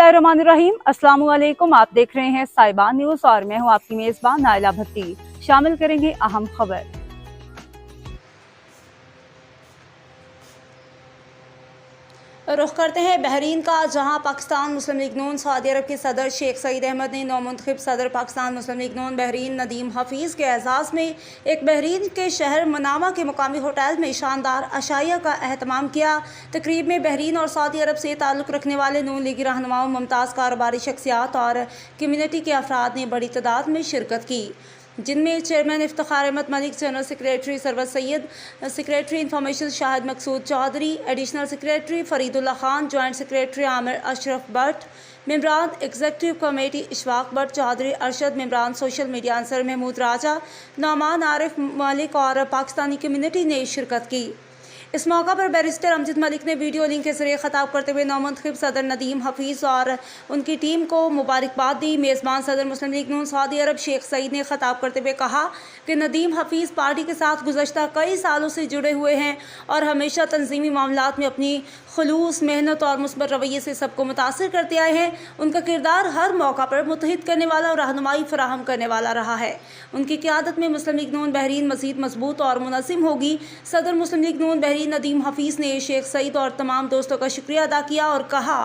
बिस्मिल्लाहिर्रहमानिर्रहीम। अस्सलाम वालेकुम। आप देख रहे हैं साहिबान न्यूज़ और मैं हूं आपकी मेज़बान नाइला भट्टी। शामिल करेंगे अहम खबर। रुख करते हैं बहरीन का, जहां पाकिस्तान मुस्लिम लीग नून सऊदी अरब के सदर शेख सईद अहमद ने नौमुंतखब सदर पाकिस्तान मुस्लिम लीग नून बहरीन नदीम हफीज़ के एजाज़ में एक बहरीन के शहर मनामा के मुकामी होटल में शानदार अशाइया का एहतमाम किया। तकरीब में बहरीन और सऊदी अरब से ताल्लुक़ रखने वाले नून लीगी रहनुमाओं, मुमताज़ कारोबारी शख्सियात और कम्यूनिटी के अफराद ने बड़ी तादाद में शिरकत की, जिनमें chairman Iftikhar Ahmed Malik, general secretary Sarwat Syed, secretary information Shahid Maqsood Chaudhry, additional secretary Faridullah Khan, joint secretary Aamir Ashraf Bhatt, मेंबरान एग्जीक्यूटिव कमेटी इशफाक भट्ट चौधरी अरशद, मेंबरान सोशल मीडिया अंसर महमूद राजा, नौमान आरिफ मलिक और पाकिस्तानी कम्यूनिटी ने शिरकत की। इस मौका पर बैरिस्टर अमजद मलिक ने वीडियो लिंक के जरिए खिताब करते हुए नौमुंतखब सदर नदीम हफीज़ और उनकी टीम को मुबारकबाद दी। मेज़बान सदर मुस्लिम लीग नून सऊदी अरब शेख सईद ने खिताब करते हुए कहा कि नदीम हफीज़ पार्टी के साथ गुज़श्ता कई सालों से जुड़े हुए हैं और हमेशा तंजीमी मामलात में अपनी खुलूस, मेहनत और मुस्बत रवैये से सबको मुतासिर करते आए हैं। उनका किरदार हर मौका पर मुत्तहिद करने वाला और रहनुमाई फराहम करने वाला रहा है। उनकी क़यादत में मुस्लिम लीग नून बहरीन मज़ीद मजबूत और मुनज़्ज़म होगी। सदर मुस्लिम लीग नून बहरीन नदीम हफीज़ ने शेख सईद और तमाम दोस्तों का शुक्रिया अदा किया और कहा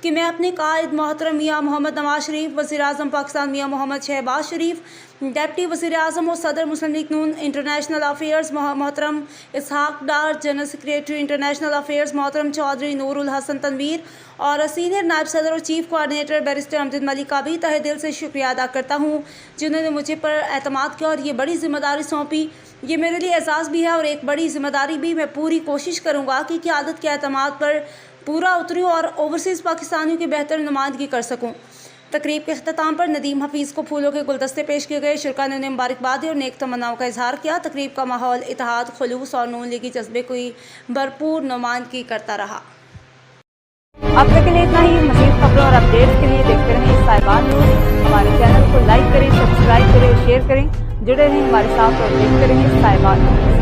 कि मैं अपने कायद मोहतरम मियाँ मोहम्मद नवाज शरीफ, वज़ीर आज़म पाकिस्तान मियाँ मोहम्मद शहबाज शरीफ, डिप्टी वज़ीर आज़म और सदर मुस्लिम लीग नून इंटरनेशनल अफेयर्स मोहतरम इसहाक डार, जनरल सेक्रेटरी इंटरनेशनल अफेयर्स मोहतरम चौधरी नूरुल हसन तनवीर और सीनियर नायब सदर और chief coordinator barrister Amjad Malik का भी तहे दिल से शुक्रिया अदा करता हूँ, जिन्होंने मुझे पर एतमाद किया और ये बड़ी जिम्मेदारी सौंपी। ये मेरे लिए एहसास भी है और एक बड़ी जिम्मेदारी भी। मैं पूरी कोशिश करूँगा कि क़यादत के एतमाद पर पूरा उतरूँ और ओवरसीज़ पाकिस्तानियों की बेहतर नुमाइंदगी कर सकूँ। तकरीब के अख्ताम पर नदीम हफीज़ को फूलों के गुलदस्ते पेश किए गए। शुरका ने उन्हें मुबारकबाद दी और नेक तमन्नाओं का इजहार किया। तकरीब का माहौल इत्तेहाद, खुलूस और नून लीगी जज्बे की भरपूर नुमाइंदगी करता रहा। अब तक के लिए इतना ही। मज़ीद खबरों और अपडेट्स के लिए देखते रहें साहिबान न्यूज़। हमारे चैनल को लाइक करें, सब्सक्राइब करें, शेयर करें। जुड़े रहें हमारे साथ और देखते रहें साहिबान न्यूज़।